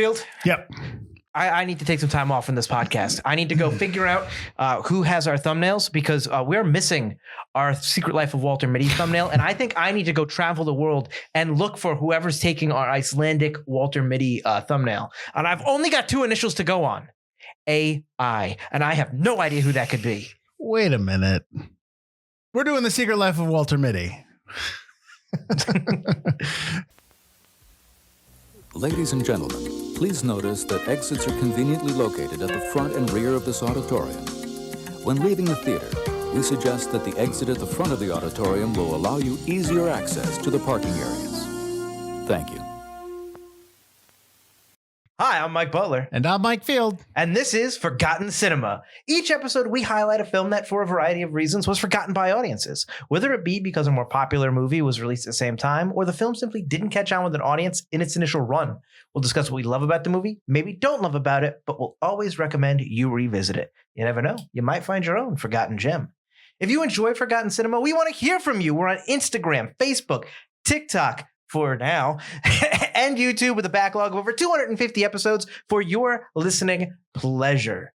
Field. Yep. I need to take some time off from this podcast. I need to go figure out who has our thumbnails because we're missing our Secret Life of Walter Mitty thumbnail. And I think I need to go travel the world and look for whoever's taking our Icelandic Walter Mitty thumbnail. And I've only got 2 initials to go on. AI. And I have no idea who that could be. Wait a minute. We're doing the Secret Life of Walter Mitty. Ladies and gentlemen, please notice that exits are conveniently located at the front and rear of this auditorium. When leaving the theater, we suggest that the exit at the front of the auditorium will allow you easier access to the parking areas. Thank you. Hi, I'm Mike Butler. And I'm Mike Field. And this is Forgotten Cinema. Each episode, we highlight a film that, for a variety of reasons, was forgotten by audiences. Whether it be because a more popular movie was released at the same time, or the film simply didn't catch on with an audience in its initial run. We'll discuss what we love about the movie, maybe don't love about it, but we'll always recommend you revisit it. You never know, you might find your own forgotten gem. If you enjoy Forgotten Cinema, we want to hear from you. We're on Instagram, Facebook, TikTok, for now, and YouTube with a backlog of over 250 episodes for your listening pleasure.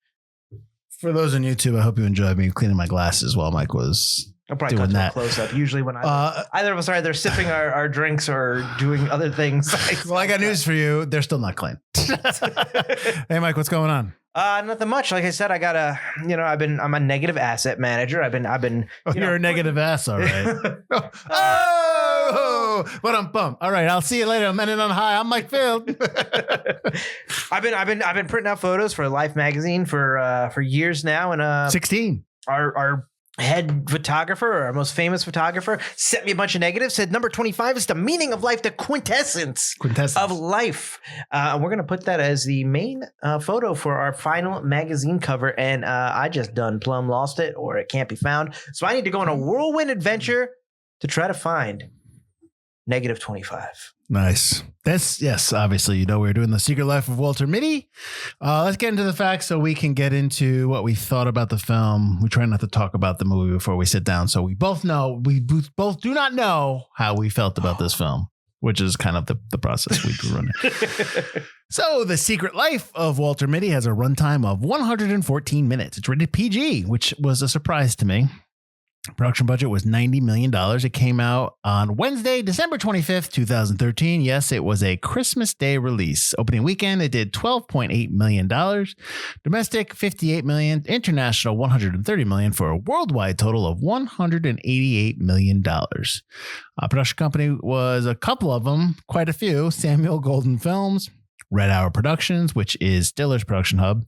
For those on YouTube, I hope you enjoyed me cleaning my glasses while Mike was I'll probably doing cut that. a close up. Usually when either of us are either sipping our drinks or doing other things. Well, I got news for you. They're still not clean. Hey, Mike, what's going on? Nothing much. Like I said, I got I'm a negative asset manager. I've been. You're a negative ass, all right. Oh, but I'm bummed. All right, I'll see you later. I'm ending on high. I'm Mike Field. I've been printing out photos for Life magazine for years now, and 16. Our head photographer, our most famous photographer, sent me a bunch of negatives, said number 25 is the meaning of life, the quintessence of life. And we're going to put that as the main photo for our final magazine cover. And I just done plumb lost it, or it can't be found. So I need to go on a whirlwind adventure to try to find negative 25. Nice. Yes, obviously, we're doing the Secret Life of Walter Mitty. Let's get into the facts so we can get into what we thought about the film. We try not to talk about the movie before we sit down. So we both do not know how we felt about this film, which is kind of the process we do run. So the Secret Life of Walter Mitty has a runtime of 114 minutes. It's rated PG, which was a surprise to me. Production budget was $90 million. It came out on Wednesday, December 25th, 2013. Yes, it was a Christmas Day release. Opening weekend, it did $12.8 million. Domestic, $58 million. International, $130 million, for a worldwide total of $188 million. Production company was a couple of them, quite a few. Samuel Golden Films, Red Hour Productions, which is Stiller's production hub,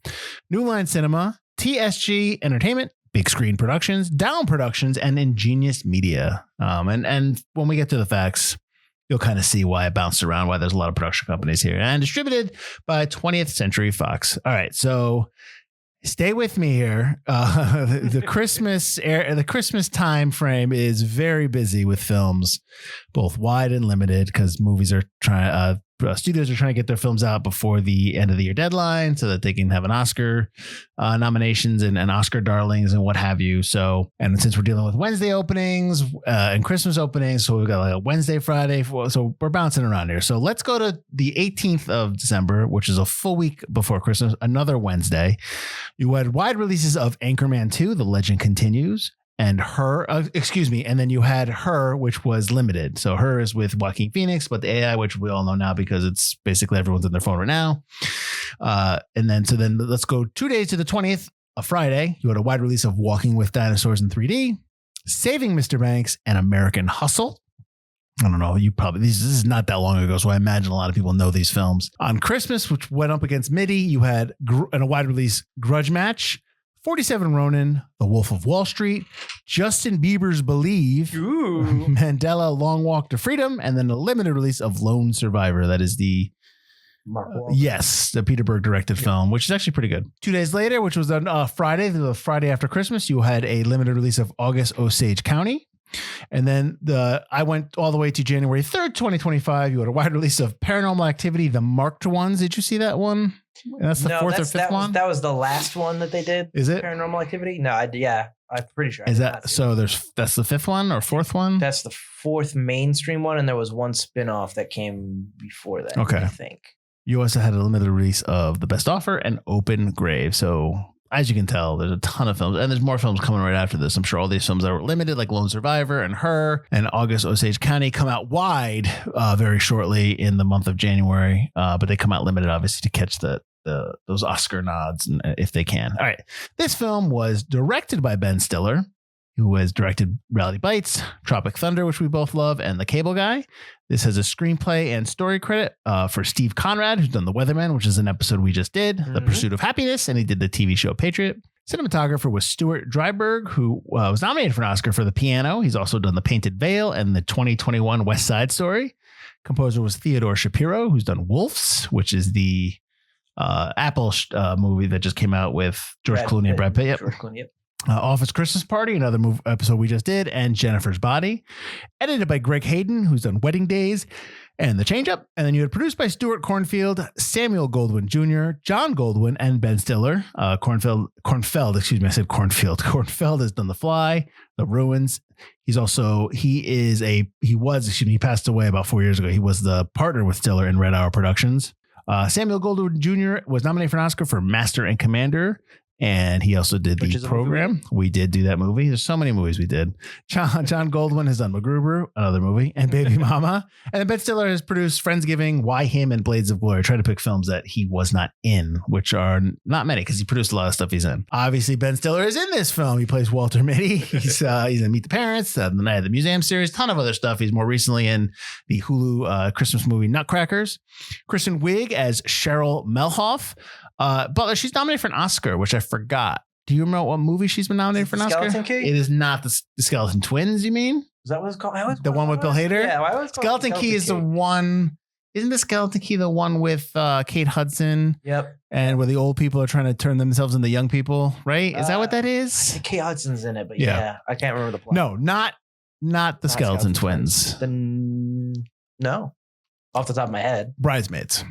New Line Cinema, TSG Entertainment, Big Screen Productions, Down Productions, and Ingenious Media. And when we get to the facts, you'll kind of see why it bounced around, why there's a lot of production companies here. And distributed by 20th Century Fox. All right, so stay with me here. The Christmas time frame is very busy with films, both wide and limited, because movies are studios are trying to get their films out before the end of the year deadline so that they can have an Oscar nominations and Oscar darlings and what have you. So, and since we're dealing with Wednesday openings and Christmas openings, so we've got like a Wednesday, Friday. So we're bouncing around here. So let's go to the 18th of December, which is a full week before Christmas, another Wednesday. You had wide releases of Anchorman 2, The Legend Continues, and Her, and then you had Her, which was limited. So Her is with Joaquin Phoenix, but the AI, which we all know now because it's basically everyone's on their phone right now. And then let's go 2 days to the 20th, a Friday. You had a wide release of Walking with Dinosaurs in 3D, Saving Mr. Banks, and American Hustle. I don't know. This is not that long ago, so I imagine a lot of people know these films. On Christmas, which went up against Mitty, you had a wide release Grudge Match, 47 Ronin, The Wolf of Wall Street, Justin Bieber's Believe, Mandela Long Walk to Freedom, and then a limited release of Lone Survivor. That is the the Peter Berg directed film, which is actually pretty good. 2 days later, which was on Friday, the Friday after Christmas, you had a limited release of August Osage County. And then I went all the way to January 3rd, 2025. You had a wide release of Paranormal Activity, The Marked Ones. Did you see that one? And that's the fourth or fifth one? That was the last one that they did. Is it? Paranormal Activity? No, I'm pretty sure. Is that so? That's the fifth one or fourth one? That's the fourth mainstream one, and there was one spinoff that came before that. Okay. I think. You also had a limited release of The Best Offer and Open Grave. So as you can tell, there's a ton of films, and there's more films coming right after this. I'm sure all these films that were limited, like Lone Survivor and Her and August Osage County, come out wide very shortly in the month of January. But they come out limited, obviously, to catch those Oscar nods, and if they can. All right. This film was directed by Ben Stiller, who has directed Reality Bites, Tropic Thunder, which we both love, and The Cable Guy. This has a screenplay and story credit for Steve Conrad, who's done The Weatherman, which is an episode we just did, The Pursuit of Happiness, and he did the TV show Patriot. Cinematographer was Stuart Dryburgh, who was nominated for an Oscar for The Piano. He's also done The Painted Veil and the 2021 West Side Story. Composer was Theodore Shapiro, who's done Wolves, which is the Apple movie that just came out with George Clooney and Brad Pitt. Yep. George Clooney, yep. Office Christmas Party, another episode we just did, and Jennifer's Body. Edited by Greg Hayden, who's done Wedding Days and The Change Up. And then you had produced by Stuart Cornfield, Samuel Goldwyn Jr., John Goldwyn, and Ben Stiller. Cornfeld, excuse me, I said Cornfield. Cornfeld has done The Fly, The Ruins. He passed away about 4 years ago. He was the partner with Stiller in Red Hour Productions. Samuel Goldwyn Jr. was nominated for an Oscar for Master and Commander. And he also did the program. We did do that movie. There's so many movies we did. John Goldwyn has done MacGruber, another movie, and Baby Mama. And then Ben Stiller has produced Friendsgiving, Why Him, and Blades of Glory. I tried to pick films that he was not in, which are not many because he produced a lot of stuff he's in. Obviously, Ben Stiller is in this film. He plays Walter Mitty. He's in Meet the Parents, The Night at the Museum series, ton of other stuff. He's more recently in the Hulu Christmas movie Nutcrackers. Kristen Wiig as Cheryl Melhoff. Butler, she's nominated for an Oscar, which I forgot. Do you remember what movie she's been nominated for an Oscar? Skeleton Key? It is not the Skeleton Twins, you mean? Is that what it's called? The one with Bill Hader? Yeah, I always call Skeleton Key is the one. Isn't the Skeleton Key the one with Kate Hudson? Yep. And where the old people are trying to turn themselves into young people, right? Is that what that is? Kate Hudson's in it, but yeah, I can't remember the plot. No, not the Skeleton Twins. No. Off the top of my head. Bridesmaids.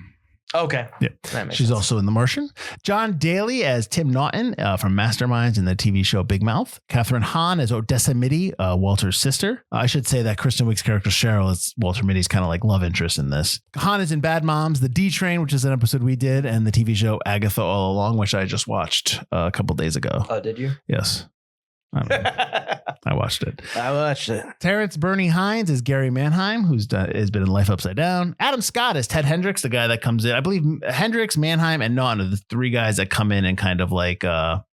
Okay. Yeah. She's also in The Martian. John Daly as Tim Naughton from Masterminds and the TV show Big Mouth. Catherine Hahn as Odessa Mitty, Walter's sister. I should say that Kristen Wiig's character Cheryl is Walter Mitty's kind of like love interest in this. Hahn is in Bad Moms, The D Train, which is an episode we did, and the TV show Agatha All Along, which I just watched a couple days ago. Oh, did you? Yes. I watched it. Terrence Bernie Hines is Gary Mannheim, has been in Life Upside Down. Adam Scott is Ted Hendricks, the guy that comes in. I believe Hendricks, Mannheim, and Naughton are the three guys that come in and kind of like are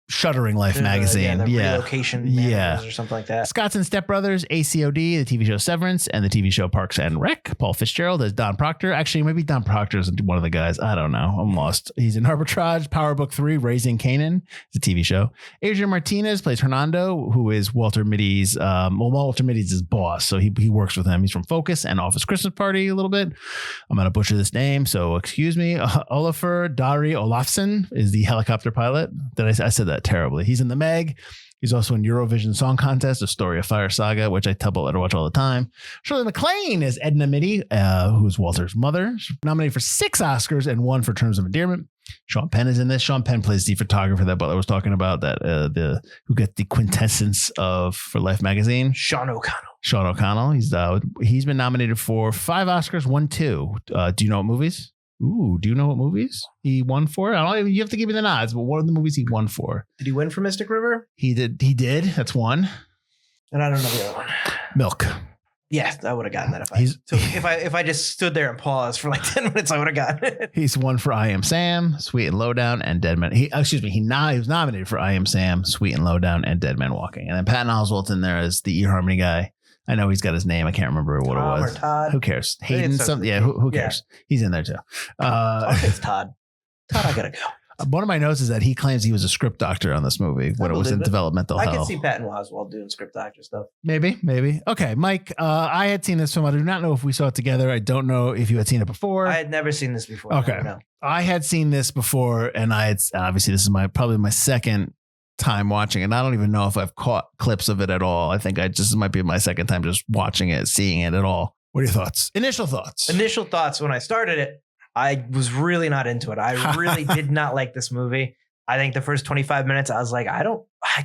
Shuttering Life magazine. Relocation managers or something like that. Scott's and Step Brothers, ACOD, the TV show Severance, and the TV show Parks and Rec. Paul Fitzgerald as Don Proctor. Actually, maybe Don Proctor is one of the guys. I don't know. I'm lost. He's in Arbitrage, Power Book 3, Raising Canaan. It's a TV show. Adrian Martinez plays Hernando, who is Walter Mitty's, Walter Mitty's his boss. So he works with him. He's from Focus and Office Christmas Party a little bit. I'm going to butcher this name, so excuse me. Olafur Dari Olafsson is the helicopter pilot. I said that terribly. He's in The Meg. He's also in Eurovision Song Contest, A Story of Fire Saga, which I tell Butler to watch all the time. Shirley MacLaine is Edna Mitty, who's Walter's mother. She's nominated for 6 Oscars and 1 for Terms of Endearment. Sean Penn is in this. Sean Penn plays the photographer that Butler was talking about, that who gets the quintessence of For Life magazine. Sean O'Connell. He's been nominated for 5 Oscars, won 2. Do you know what movies? Ooh, do you know what movies he won for? I don't even, you have to give me the nods, but what are the movies he won for? Did he win for Mystic River? He did. That's one. And I don't know the other one. Milk. Yeah, I would have gotten that if I just stood there and paused for like 10 minutes, I would have gotten it. He's won for I Am Sam, Sweet and Lowdown, and Dead Man. He was nominated for I Am Sam, Sweet and Lowdown, and Dead Man Walking. And then Patton Oswalt's in there as the eHarmony guy. I know he's got his name. I can't remember what it was. Or Todd. Who cares? Hayden, something. Yeah, who cares? Yeah. He's in there too. It's Todd. Todd, I gotta go. One of my notes is that he claims he was a script doctor on this movie when it was in developmental hell. I could see Patton Oswalt doing script doctor stuff. Maybe. Okay, Mike, I had seen this film. I do not know if we saw it together. I don't know if you had seen it before. I had never seen this before. Okay. No. I had seen this before, and obviously this is probably my second time watching it. And I don't even know if I've caught clips of it at all. I think this might be my second time just watching it, seeing it at all. What are your thoughts? Initial thoughts when I started it. I was really not into it. I really did not like this movie. I think the first 25 minutes, I was like,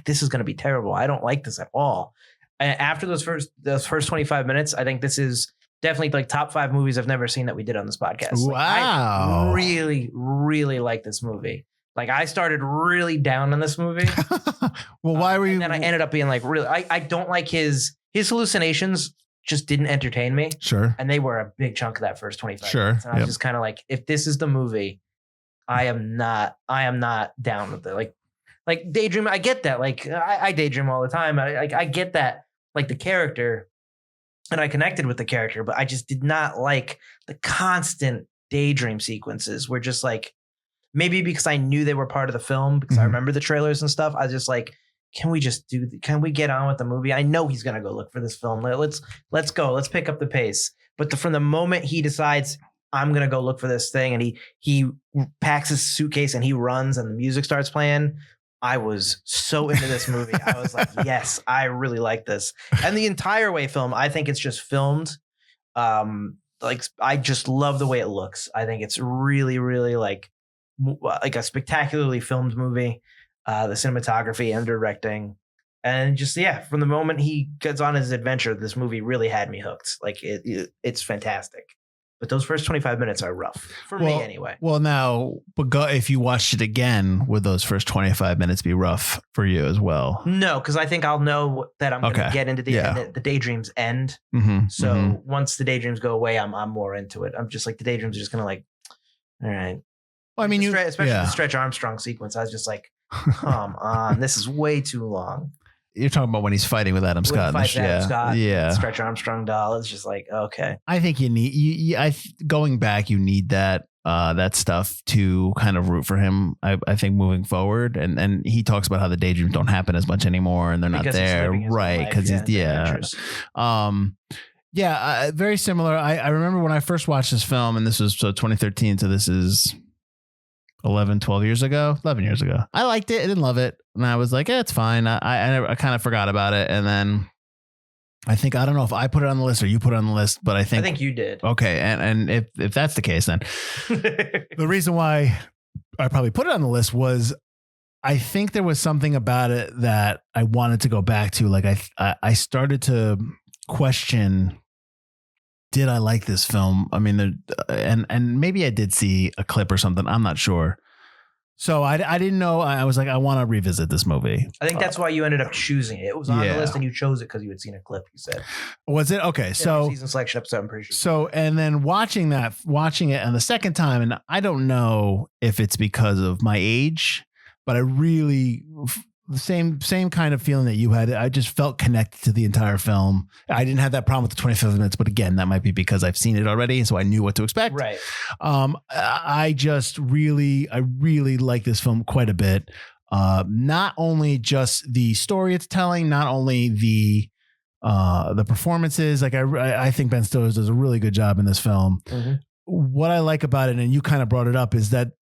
this is going to be terrible. I don't like this at all. And after those first 25 minutes, I think this is Definitely like top 5 movies I've never seen that we did on this podcast. Like, Wow. I really, really like this movie. Like I started really down on this movie. Well, why were you? And then I ended up being like, really, I don't like his hallucinations just didn't entertain me. Sure. And they were a big chunk of that first 25 Sure. minutes. And I was just kind of like, if this is the movie, I am not down with it. Like daydream. I get that. Like I daydream all the time. I get that, like the character, and I connected with the character, but I just did not like the constant daydream sequences where just like, maybe because I knew they were part of the film, because I remember the trailers and stuff. I was just like, can we get on with the movie? I know he's going to go look for this film. Let's go. Let's pick up the pace. But from the moment he decides I'm going to go look for this thing, and he packs his suitcase and he runs and the music starts playing, I was so into this movie. I was like, yes, I really like this. And the entire way film, I think it's just filmed. Like I just love the way it looks. I think it's really, really like a spectacularly filmed movie. The cinematography and directing, and just from the moment he gets on his adventure, this movie really had me hooked. Like it's fantastic. But those first 25 minutes are rough for me anyway. Well, now, but if you watched it again, would those first 25 minutes be rough for you as well? No, because I think I'll know that I'm going to get into the daydreams end. So once the daydreams go away, I'm more into it. I'm just like, the daydreams are just going to like, all right. Well, I mean, especially the Stretch Armstrong sequence. I was just like, come on, this is way too long. You're talking about when he's fighting with Adam Scott. Stretch Armstrong doll. It's just like, okay. I think you need, going back, you need that stuff to kind of root for him. I think moving forward, and he talks about how the daydreams don't happen as much anymore, and they're not there, right? Because very similar. I remember when I first watched this film, and this was 2013, so this is 11 years ago. I liked it. I didn't love it. And I was like, it's fine. I kind of forgot about it. And then I don't know if I put it on the list or you put it on the list, but I think you did. Okay. And if that's the case, then the reason why I probably put it on the list was I think there was something about it that I wanted to go back to. Like I started to question, did I like this film? I mean, and maybe I did see a clip or something. I'm not sure. So I didn't know. I was like, I want to revisit this movie. I think that's why you ended up choosing it. It was on the list and you chose it because you had seen a clip, you said. Was it? Okay. So season selection episode, I'm pretty sure. So, and then watching it and the second time, and I don't know if it's because of my age, but I really, the same kind of feeling that you had. I just felt connected to the entire film. I didn't have that problem with the 25 minutes, but again, that might be because I've seen it already, so I knew what to expect. Right. I really like this film quite a bit. Not only just the story it's telling, not only the performances. Like I think Ben Stiller does a really good job in this film. Mm-hmm. What I like about it, and you kind of brought it up, is that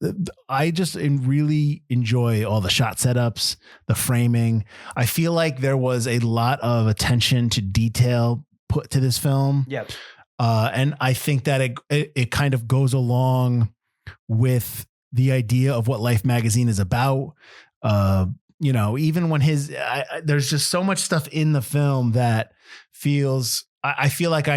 I just really enjoy all the shot setups, the framing. I feel like there was a lot of attention to detail put to this film. Yep. And I think that it kind of goes along with the idea of what Life magazine is about. Even when there's just so much stuff in the film that feels, I feel like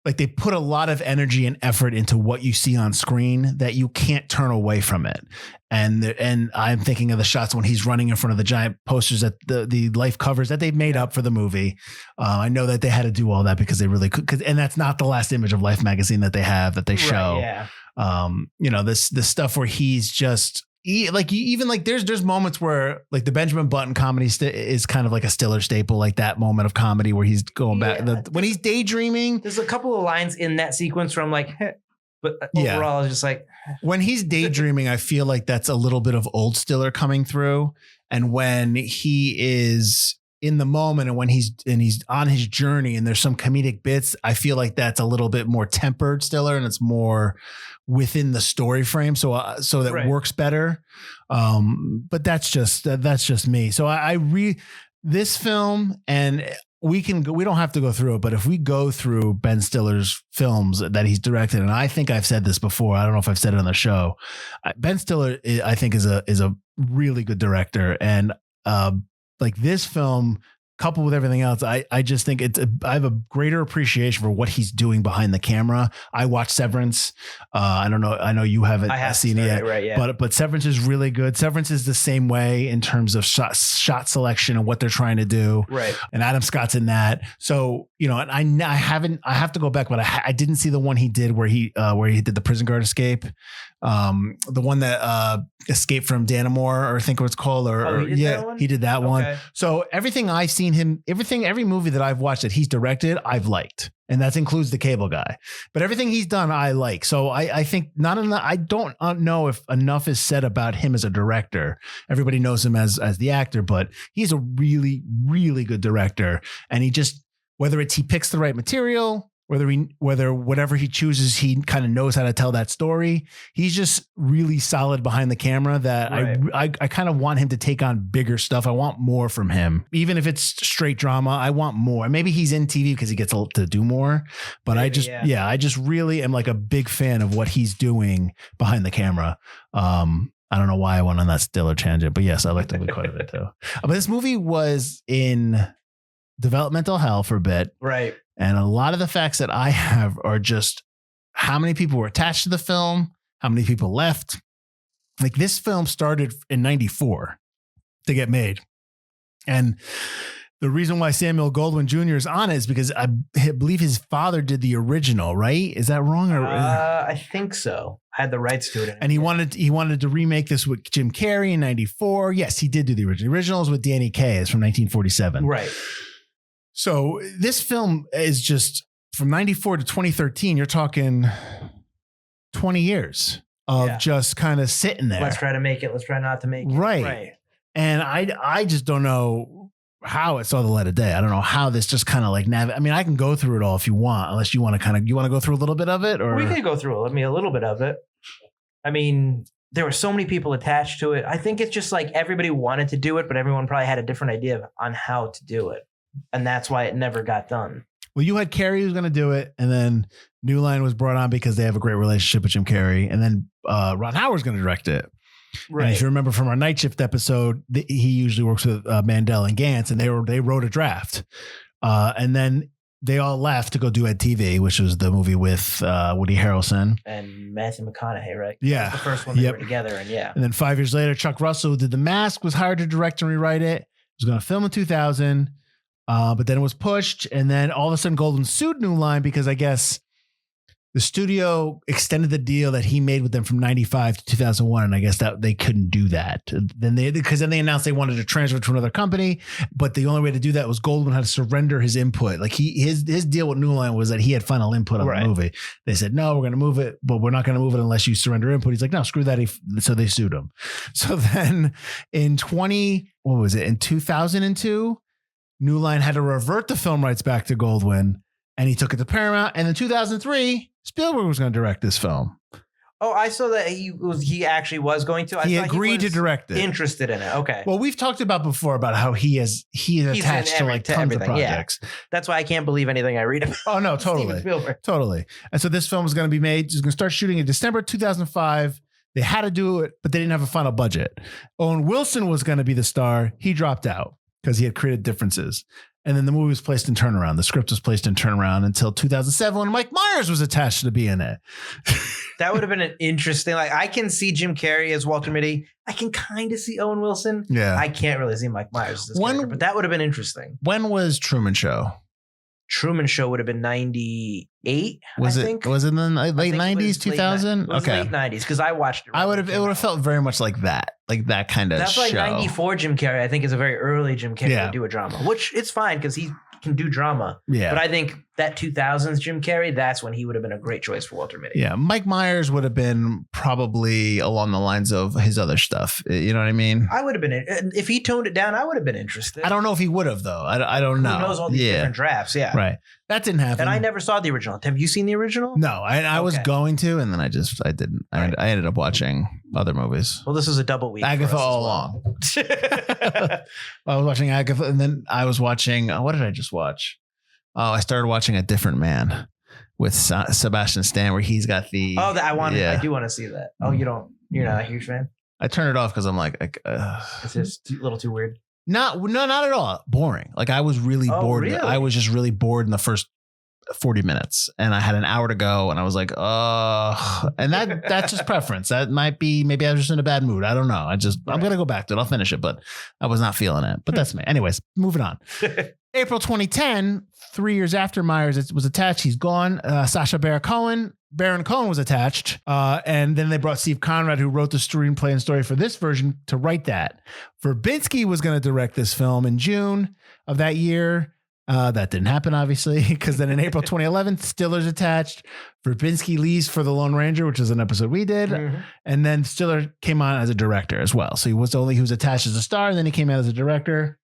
like they put a lot of energy and effort into what you see on screen that you can't turn away from it. And I'm thinking of the shots when he's running in front of the giant posters that the Life covers that they've made up for the movie. I know that they had to do all that because they really could. And that's not the last image of Life magazine that they show. Right, yeah. This stuff where he's just, there's moments where like the Benjamin Button comedy is kind of like a Stiller staple, like that moment of comedy where he's going back when he's daydreaming. There's a couple of lines in that sequence where I'm like, but overall, I was just like, when he's daydreaming, I feel like that's a little bit of old Stiller coming through. And when he is in the moment and when he's on his journey and there's some comedic bits, I feel like that's a little bit more tempered Stiller and it's more within the story frame. So that works better. But that's just me. So this film, and we don't have to go through it, but if we go through Ben Stiller's films that he's directed, and I think I've said this before, I don't know if I've said it on the show, Ben Stiller, I think is a really good director. And, like this film coupled with everything else, I just think I have a greater appreciation for what he's doing behind the camera. I watched Severance. I don't know. I know you haven't seen it yet, right, yeah. but Severance is really good. Severance is the same way in terms of shot selection and what they're trying to do. Right. And Adam Scott's in that. So, you know, and I have to go back, but I didn't see the one he did where he did the prison guard escape. The one that escaped from Dannemore, or I think what it's called, he did that one. So everything I've seen him, every movie that I've watched that he's directed, I've liked. And that includes The Cable Guy. But everything he's done, I like. So I think not enough. I don't know if enough is said about him as a director. Everybody knows him as the actor, but he's a really, really good director. And he just, whether it's he picks the right material, whether whatever he chooses, he kind of knows how to tell that story. He's just really solid behind the camera that I kind of want him to take on bigger stuff. I want more from him. Even if it's straight drama, I want more. Maybe he's in TV because he gets to do more, but I just really am like a big fan of what he's doing behind the camera. I don't know why I went on that Stiller tangent, but yes, I like the movie quite a bit too. But this movie was in developmental hell for a bit. Right. And a lot of the facts that I have are just how many people were attached to the film, how many people left. Like, this film started in 94 to get made. And the reason why Samuel Goldwyn Jr. is on it is because I believe his father did the original, right? Is that wrong? Or I think so. I had the rights to it. And he wanted to remake this with Jim Carrey in 94. Yes, he did do the original. The original is with Danny Kaye. It's from 1947. Right. So this film is just from 94 to 2013. You're talking 20 years of just kind of sitting there. Let's try to make it. Let's try not to make it. Right. And I just don't know how it saw the light of day. I don't know how this just kind of like I mean, I can go through it all if you want, unless you want to go through a little bit of it, or we could go through a little bit of it. I mean, there were so many people attached to it. I think it's just like everybody wanted to do it, but everyone probably had a different idea on how to do it. And that's why it never got done. Well, you had Carrey who was going to do it, and then New Line was brought on because they have a great relationship with Jim Carrey, and then Ron Howard's going to direct it. Right. And if you remember from our Night Shift episode, he usually works with Mandel and Gantz, and they wrote a draft. And then they all left to go do Ed TV, which was the movie with Woody Harrelson. And Matthew McConaughey, right? Yeah. The first one they were together, and yeah. And then 5 years later, Chuck Russell, who did The Mask, was hired to direct and rewrite it. He was going to film in 2000. But then it was pushed, and then all of a sudden Goldwyn sued New Line because I guess the studio extended the deal that he made with them from 95 to 2001. And I guess that they couldn't do that. Because then they announced they wanted to transfer to another company, but the only way to do that was Goldwyn had to surrender his input. Like his deal with New Line was that he had final input on the movie. They said, no, we're going to move it, but we're not going to move it unless you surrender input. He's like, no, screw that. So they sued him. So then in 2002, New Line had to revert the film rights back to Goldwyn, and he took it to Paramount. And in 2003, Spielberg was going to direct this film. Oh, I saw that he actually was going to. He agreed to direct it. Interested in it. Okay. Well, we've talked about before about how he's attached to like tons of projects. Yeah. That's why I can't believe anything I read about. Oh no, totally, totally. And so this film was going to be made. It was going to start shooting in December 2005. They had to do it, but they didn't have a final budget. Owen Wilson was going to be the star. He dropped out because he had created differences. And then the movie was placed in turnaround. The script was placed in turnaround until 2007 when Mike Myers was attached to be in it. That would have been an interesting, like, I can see Jim Carrey as Walter Mitty. I can kind of see Owen Wilson. Yeah. I can't really see Mike Myers as this character, but that would have been interesting. When was Truman Show? Truman Show would have been 98. Was it in the late 90s, 2000? Okay. Late 90s, because I watched it. It would have felt very much like that kind of show. That's like 94 Jim Carrey, I think, is a very early Jim Carrey to do a drama, which it's fine because he can do drama. Yeah. But I think that 2000s Jim Carrey, that's when he would have been a great choice for Walter Mitty. Yeah. Mike Myers would have been probably along the lines of his other stuff. You know what I mean? I would have been, if he toned it down, I would have been interested. I don't know if he would have, though. I don't know. Who knows all these different drafts? Yeah. Right. That didn't happen. And I never saw the original. Have you seen the original? No, I was going to, and then I didn't. Right. I ended up watching other movies. Well, this is a double week. Agatha all along. I was watching Agatha, and then I was watching, what did I just watch? Oh, I started watching A Different Man with Sebastian Stan, where he's got the. Oh, I do want to see that. Oh, you're not a huge fan? I turned it off because I'm like, it's just a little too weird. not at all. Boring. Like I was really bored. Really? I was just really bored in the first 40 minutes and I had an hour to go and I was like, and that's just preference. That might be, maybe I was just in a bad mood. I don't know. I'm going to go back to it. I'll finish it, but I was not feeling it, but that's me. Anyways, moving on. April 2010, 3 years after Myers was attached, he's gone. Sacha Baron Cohen was attached. And then they brought Steve Conrad, who wrote the screenplay and story for this version, to write that. Verbinski was going to direct this film in June of that year. That didn't happen, obviously, because then in April 2011, Stiller's attached. Verbinski leaves for The Lone Ranger, which is an episode we did. Mm-hmm. And then Stiller came on as a director as well. So he was attached as a star, and then he came out as a director.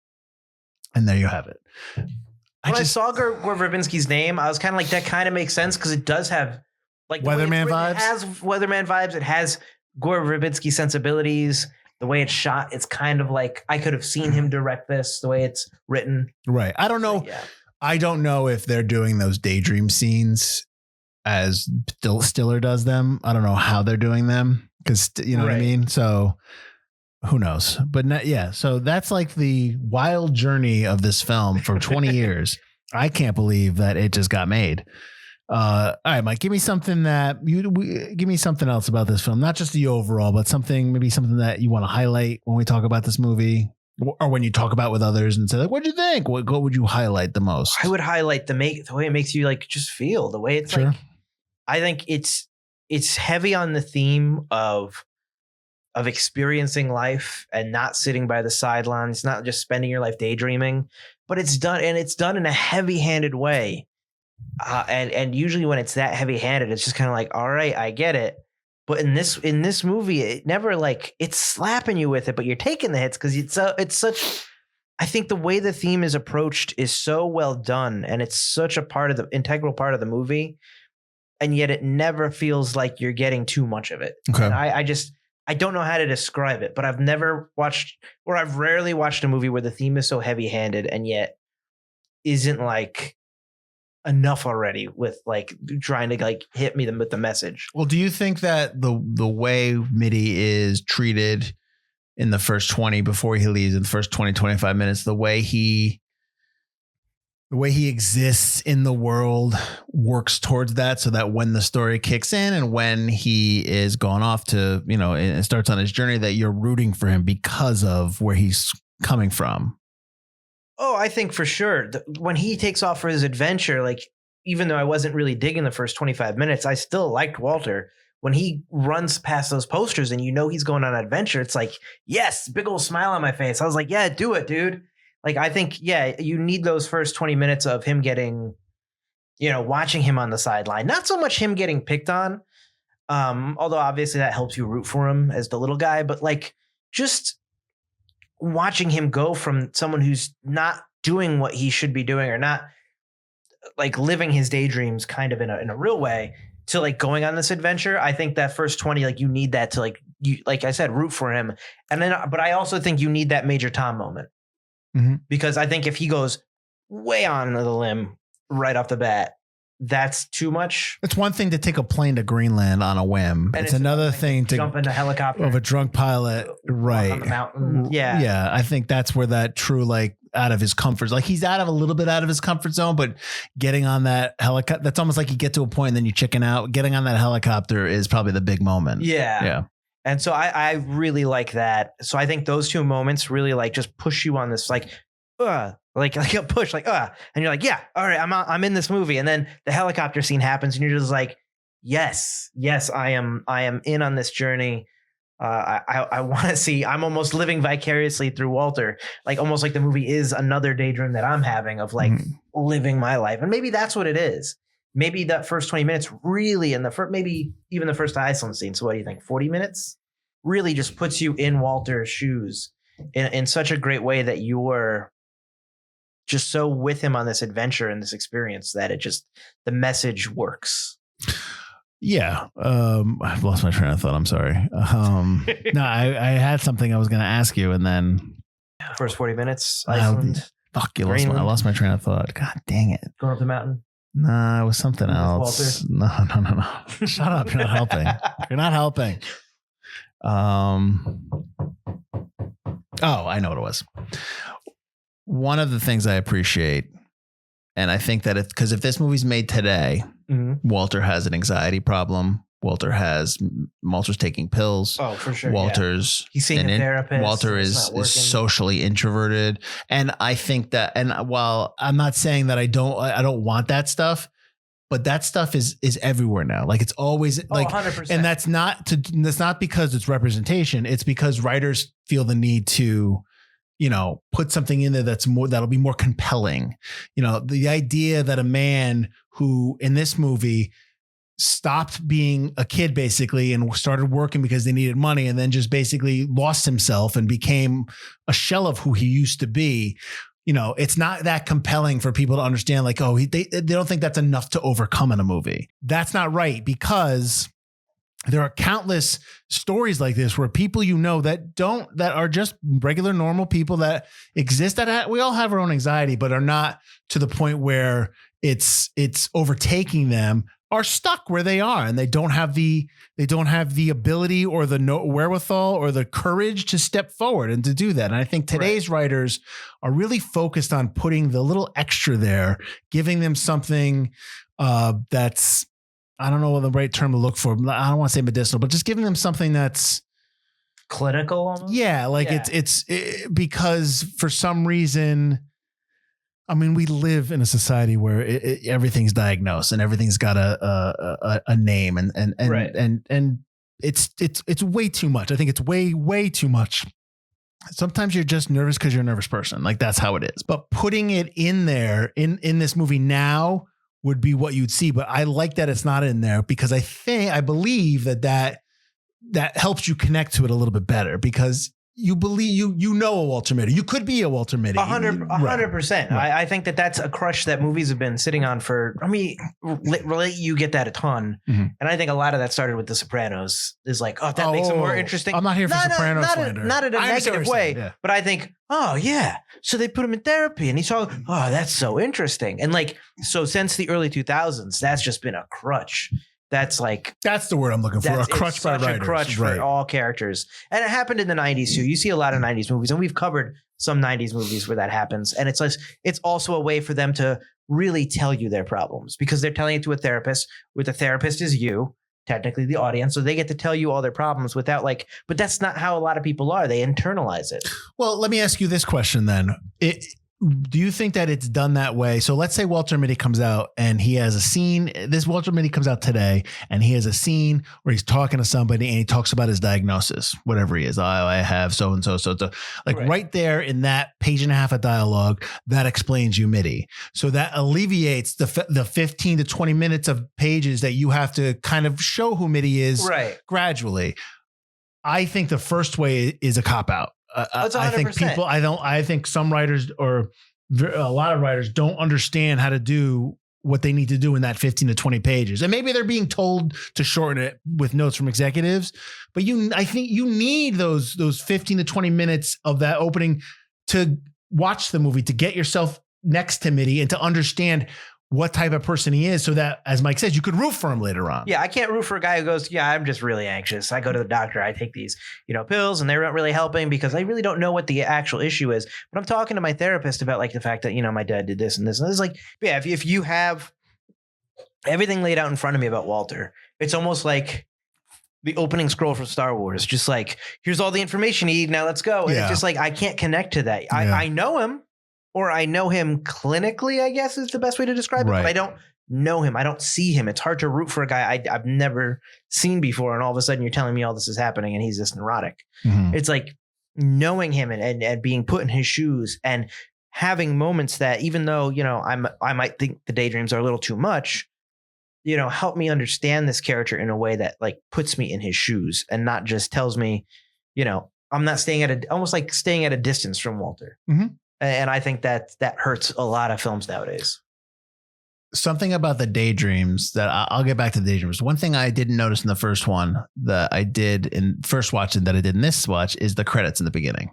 And there you have it. When I saw Gore Verbinski's name, I was kind of like, that kind of makes sense because it does have like Weatherman vibes. It has Weatherman vibes. It has Gore Verbinski sensibilities. The way it's shot, it's kind of like I could have seen him direct this. The way it's written, right? I don't know. Yeah. I don't know if they're doing those daydream scenes as Stiller does them. I don't know how they're doing them because you know what I mean. So who knows? But so that's like the wild journey of this film for 20 years. I can't believe that it just got made. All right, Mike, give me something give me something else about this film, not just the overall, but maybe something that you want to highlight when we talk about this movie or when you talk about with others and say like, what'd you think? What would you highlight the most? I would highlight the way it makes you like just feel the way it's sure. Like, I think it's heavy on the theme of experiencing life and not sitting by the sidelines, not just spending your life daydreaming, but it's done in a heavy-handed way. And usually when it's that heavy-handed, it's just kind of like, all right, I get it. But in this movie, it never like it's slapping you with it, but you're taking the hits because it's such. I think the way the theme is approached is so well done, and it's such a integral part of the movie, and yet it never feels like you're getting too much of it. Okay. And I don't know how to describe it, but I've rarely watched a movie where the theme is so heavy-handed and yet isn't like enough already with like trying to like hit me with the message. Well, do you think that the way Mitty is treated in the first 20 before he leaves, in the first 20, 25 minutes, the way he exists in the world works towards that, so that when the story kicks in and when he is gone off to, and starts on his journey, that you're rooting for him because of where he's coming from? Oh, I think for sure. When he takes off for his adventure, like, even though I wasn't really digging the first 25 minutes, I still liked Walter. When he runs past those posters and he's going on an adventure, it's like, yes, big old smile on my face. I was like, yeah, do it, dude. Like, I think, yeah, you need those first 20 minutes of him getting, watching him on the sideline. Not so much him getting picked on, although obviously that helps you root for him as the little guy, but like just watching him go from someone who's not doing what he should be doing or not like living his daydreams kind of in a real way to like going on this adventure. I think that first 20, like you need that to like I said, root for him. And then, but I also think you need that Major Tom moment. Mm-hmm. Because I think if he goes way on the limb right off the bat, that's too much. It's one thing to take a plane to Greenland on a whim. It's another thing to jump in a helicopter of a drunk pilot, right? On the mountain. Yeah. Yeah. I think that's where that true, like out of his comfort, like he's a little bit out of his comfort zone, but getting on that helicopter, that's almost like you get to a point and then you chicken out. Getting on that helicopter is probably the big moment. Yeah. Yeah. And so I really like that. So I think those two moments really like just push you on this like a push, like and you're like, yeah, all right, I'm in this movie. And then the helicopter scene happens, and you're just like, yes, I am in on this journey. I want to see. I'm almost living vicariously through Walter, like almost like the movie is another daydream that I'm having of like living my life. And maybe that's what it is. Maybe that first 20 minutes really, and maybe even the first Iceland scene. So what do you think? 40 minutes really just puts you in Walter's shoes in such a great way that you were just so with him on this adventure and this experience that the message works. Yeah. I've lost my train of thought. I'm sorry. No, I had something I was going to ask you, and then first 40 minutes, Iceland. I lost my train of thought. God dang it. Going up the mountain. Nah, it was something else. No. Shut up. You're not helping. You're not helping. Oh, I know what it was. One of the things I appreciate, and I think that because if this movie's made today, Walter has an anxiety problem. Walter's taking pills. Oh, for sure. Walter's he's seeing a therapist. Walter is socially introverted. And I think that, and while I'm not saying that I don't want that stuff, but that stuff is everywhere now. Like it's always like, 100%. And that's not because it's representation. It's because writers feel the need to, put something in there that'll be more compelling. The idea that a man who in this movie stopped being a kid basically and started working because they needed money and then just basically lost himself and became a shell of who he used to be. It's not that compelling for people to understand like, oh, they don't think that's enough to overcome in a movie. That's not right, because there are countless stories like this where people that are just regular normal people that exist, that we all have our own anxiety, but are not to the point where it's overtaking them, are stuck where they are, and they don't have the ability or the wherewithal or the courage to step forward and to do that. And I think today's writers are really focused on putting the little extra there, giving them something that's, I don't know what the right term to look for. I don't want to say medicinal, but just giving them something that's clinical almost. Yeah. Like it's because for some reason, I mean, we live in a society where everything's diagnosed and everything's got a name and it's way too much. I think it's way too much. Sometimes you're just nervous because you're a nervous person. Like that's how it is. But putting it in there in this movie now would be what you'd see. But I like that it's not in there because I believe that helps you connect to it a little bit better, because you believe a Walter Mitty. You could be a Walter Mitty. 100%. Right. I think that's a crush that movies have been sitting on for. I mean, you get that a ton, and I think a lot of that started with The Sopranos. Is like, that makes it more interesting. I'm not here for Sopranos slander. Not in a negative way, but I think, so they put him in therapy, and he's all, that's so interesting, and like, so since the early 2000s, that's just been a crutch. That's the word I'm looking for. A crutch by writers. A crutch for all characters. And it happened in the 90s too. You see a lot of 90s movies, and we've covered some 90s movies where that happens. And it's also a way for them to really tell you their problems, because they're telling it to a therapist, where the therapist is you, technically the audience. So they get to tell you all their problems without but that's not how a lot of people are. They internalize it. Well, let me ask you this question then. Do you think that it's done that way? So let's say Walter Mitty comes out and he has a scene. This Walter Mitty comes out today and he has a scene where he's talking to somebody and he talks about his diagnosis, whatever he is. I have so-and-so. Like right there in that page and a half of dialogue, that explains you Mitty. So that alleviates the 15 to 20 minutes of pages that you have to kind of show who Mitty is gradually. I think the first way is a cop-out. I think some writers or a lot of writers don't understand how to do what they need to do in that 15 to 20 pages. And maybe they're being told to shorten it with notes from executives, but I think you need those 15 to 20 minutes of that opening to watch the movie, to get yourself next to Mitty and to understand what type of person he is, so that, as Mike says, you could root for him later on. Yeah, I can't root for a guy who goes, I'm just really anxious. I go to the doctor, I take these, pills, and they're not really helping because I really don't know what the actual issue is. But I'm talking to my therapist about the fact that, my dad did this and this. And it's like, if you have everything laid out in front of me about Walter, it's almost like the opening scroll from Star Wars, just like, here's all the information you need, now let's go. And it's just like, I can't connect to that. I know him. Or I know him clinically, I guess is the best way to describe it. But I don't know him. I don't see him. It's hard to root for a guy I've never seen before. And all of a sudden you're telling me all this is happening and he's this neurotic. Mm-hmm. It's like knowing him and being put in his shoes and having moments that, even though, I might think the daydreams are a little too much, help me understand this character in a way that puts me in his shoes and not just tells me, I'm not almost like staying at a distance from Walter. Mm-hmm. And I think that hurts a lot of films nowadays. Something about the daydreams that I'll get back to the daydreams. One thing I didn't notice in the first one that I did in first watch and that I did in this watch is the credits in the beginning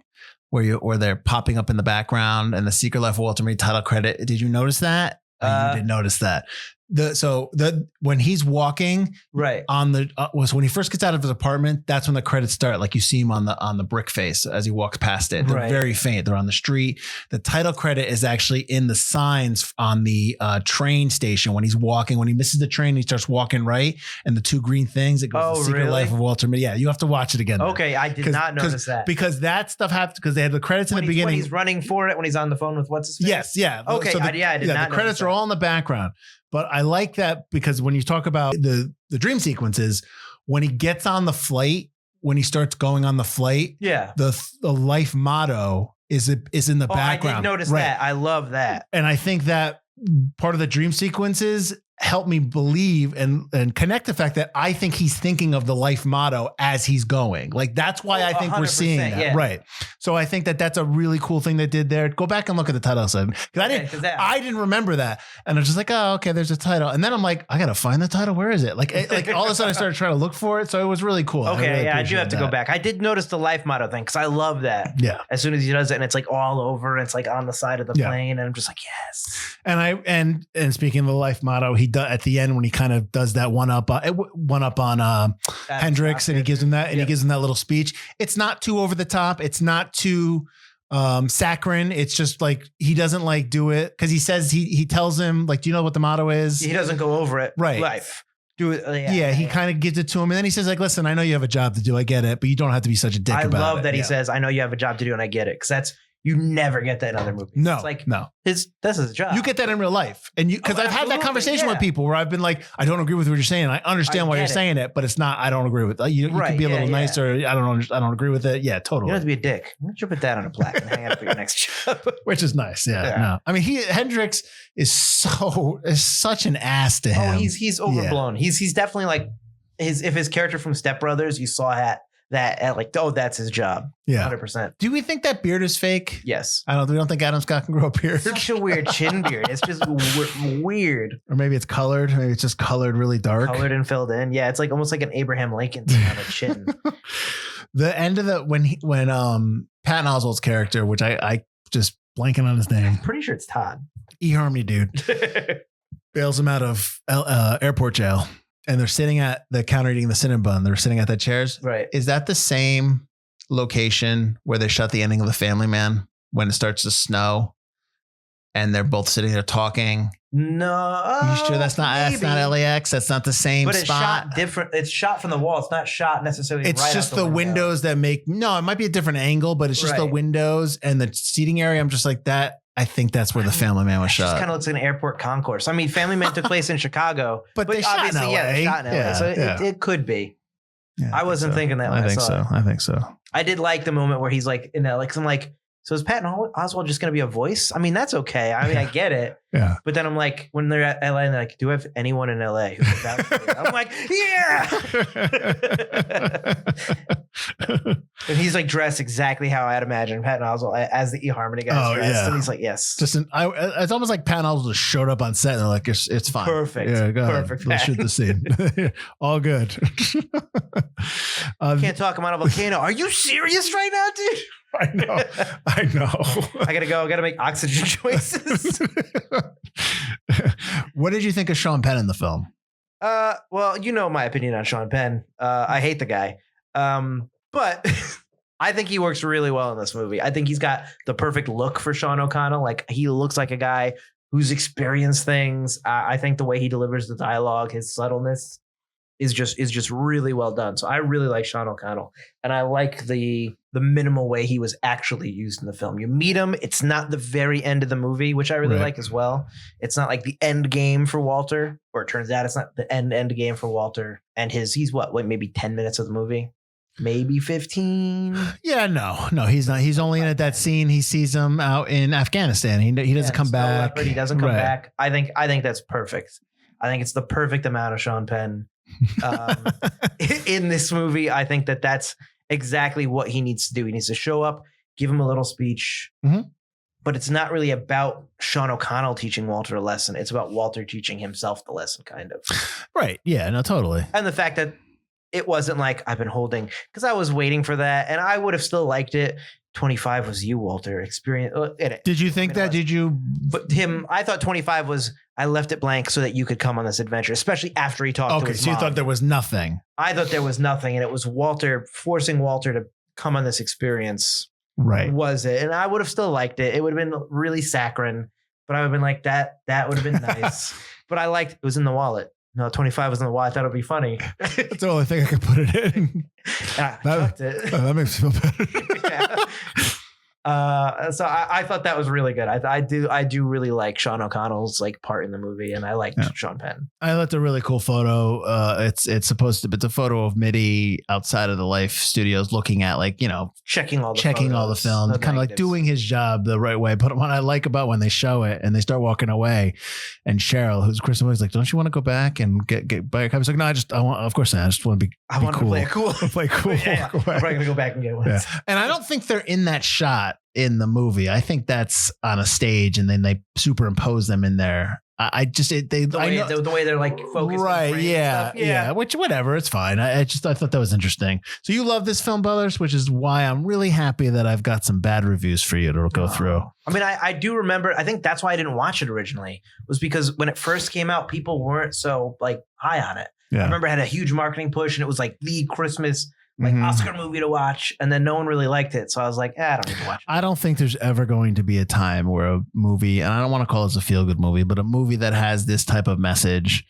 where they're popping up in the background and the Secret Life of Walter Mitty title credit. Did you notice that? You did notice that. when he's walking Right. on the was when he first gets out of his apartment, that's when the credits start. Like you see him on the brick face as he walks past it. They're Right. very faint. They're on the street. The title credit is actually in the signs on the train station when he's walking. When he misses the train, he starts walking right, and the two green things. It goes Oh, The Secret really? Life of Walter Mitty. Yeah, you have to watch it again. then. Okay, I did not notice that. Because that stuff happens because they had the credits in the beginning. When he's running for it, when he's on the phone with what's his face? Yes, yeah. Okay, I did not The credits notice are that. all in the background, but I like that because when you talk about the dream sequences, when he gets on the flight, when he starts going on the flight, Yeah. the life motto is in the background. I did notice Right. that. I love that. And I think that part of the dream sequences help me believe and connect the fact that I think he's thinking of the life motto as he's going. Like that's why I think we're 100%, seeing that. yeah. Right. So I think that that's a really cool thing they did there. Go back and look at the title slide. Because I didn't remember that. And I was just like, oh, okay, there's a title. And then I'm like, I got to find the title. Where is it? Like all of a sudden I started trying to look for it. So it was really cool. Okay, I do have to go back. I did notice the life motto thing because I love that. Yeah. As soon as he does it and it's like all over and it's like on the side of the Yeah. plane and I'm just like, yes. And speaking of the life motto, he does at the end when he kind of does that one up on Hendrix, and he gives him that, and he gives him that little speech. It's not too over the top. It's not too saccharine. It's just like he doesn't like do it because he says he tells him like, do you know what the motto is? He doesn't go over it. Right. Life. Do it. He kind of gives it to him, and then he says like, listen, I know you have a job to do. I get it, but you don't have to be such a dick about it. I love that he says, I know you have a job to do, and I get it because you never get that in other movies. No, it's like no. This is his job. You get that in real life, and because I've had that conversation with people where I've been like, I don't agree with what you're saying. I understand why you're saying it, but it's not. I don't agree with it. You could be a little nicer. I don't agree with it. Yeah, totally. You don't have to be a dick. Why don't you put that on a plaque and hang it up for your next job? Which is nice. Yeah. No. I mean, Hendrix is such an ass to him. Oh, he's overblown. Yeah. He's definitely like if his character from Step Brothers, you saw that like, oh, that's his job. Yeah. 100%. Do we think that beard is fake? Yes. We don't think Adam Scott can grow a beard. Such a weird chin beard. It's just weird. Or maybe it's colored. Maybe it's just colored really dark. Colored and filled in. Yeah. It's like almost like an Abraham Lincoln thing on a chin. The end of when Patton Oswalt's character, which I just blanking on his name. I'm pretty sure it's Todd. eHarmony dude. Bails him out of airport jail. And they're sitting at the counter eating the Cinnabon. They're sitting at the chairs. Right. Is that the same location where they shot the ending of The Family Man when it starts to snow and they're both sitting there talking? No. You sure that's not LAX? That's not the same but it's spot? shot different. It's shot from the wall. It's not shot necessarily. It's right just out the window. windows that make, no, it might be a different angle, but it's just the windows and the seating area. I'm just like that. I think that's where The Family Man was shot. It just kind of looks like an airport concourse. I mean, Family Man took place in Chicago, but they shot in LA. They shot in LA. So it could be. Yeah, I wasn't thinking that when I saw it. I think so. I did like the moment where he's like in that, like, I'm like, so is Patton Oswalt just going to be a voice? I mean, that's okay. I mean, I get it. Yeah. But then I'm like, when they're at LA and they're like, do I have anyone in LA who can vouch for you? I'm like, yeah. And he's like dressed exactly how I'd imagine Patton Oswalt as the eHarmony guy dressed. Yeah. And he's like, yes. It's almost like Patton Oswalt just showed up on set and they're like, it's fine. Perfect. Yeah, go Perfect. We'll shoot the scene. All good. Can't talk him on a volcano. Are you serious right now, dude? I know. I gotta go. I gotta make oxygen choices. What did you think of Sean Penn in the film? Well, you know my opinion on Sean Penn. I hate the guy. But I think he works really well in this movie. I think he's got the perfect look for Sean O'Connell. Like he looks like a guy who's experienced things. I think the way he delivers the dialogue, his subtleness is just really well done. So I really like Sean O'Connell, and I like the minimal way he was actually used in the film. You meet him. It's not the very end of the movie, which I really like as well. It's not like the end game for Walter, or it turns out it's not the end game for Walter. And he's maybe 10 minutes of the movie, maybe 15. Yeah, no, he's not. He's only in at that scene. He sees him out in Afghanistan. He doesn't come back. He doesn't come back. I think that's perfect. I think it's the perfect amount of Sean Penn in this movie. I think that's exactly what he needs to do. He needs to show up, give him a little speech, but it's not really about Sean O'Connell teaching Walter a lesson. It's about Walter teaching himself the lesson, kind of. Right. Yeah, no, totally. And the fact that it wasn't like I've been holding, because I was waiting for that and I would have still liked it. 25 was you, Walter. Experience. Did you think that? Did you? But I thought 25 was I left it blank so that you could come on this adventure, especially after he talked to his so you mom. thought there was nothing. I thought there was nothing, and it was Walter forcing Walter to come on this experience. Right. Was it? And I would have still liked it. It would have been really saccharine, but I would have been like, that would have been nice. But I liked it was in the wallet. No, 25 was in the wallet. I thought it would be funny. That's the only thing I could put it in. I tucked it. That makes me feel better. Yeah. So I thought that was really good. I do really like Sean O'Connell's like part in the movie, and I liked Sean Penn. I left a really cool photo. It's a photo of Mitty outside of the Life Studios, looking at checking all the films, kind of like doing his job the right way. But what I like about when they show it and they start walking away, and Cheryl, who's Kristen Wiig, is like, "Don't you want to go back and get buy a copy?" He's like, "No, I just want to be cool. Play cool. Play cool. Yeah. I'm probably gonna go back and get one." Yeah. And I don't think they're in that shot in the movie. I think that's on a stage, and then they superimpose them in there. The way they're like focused, right? Yeah. Which, whatever, it's fine. I thought that was interesting. So you love this film, Butlers, which is why I'm really happy that I've got some bad reviews for you to go through. I mean, I do remember. I think that's why I didn't watch it originally. Was because when it first came out, people weren't so like high on it. Yeah. I remember it had a huge marketing push, and it was like the Christmas Oscar movie to watch, and then no one really liked it. So I was like, I don't need to watch it. I don't think there's ever going to be a time where a movie, and I don't want to call this a feel-good movie, but a movie that has this type of message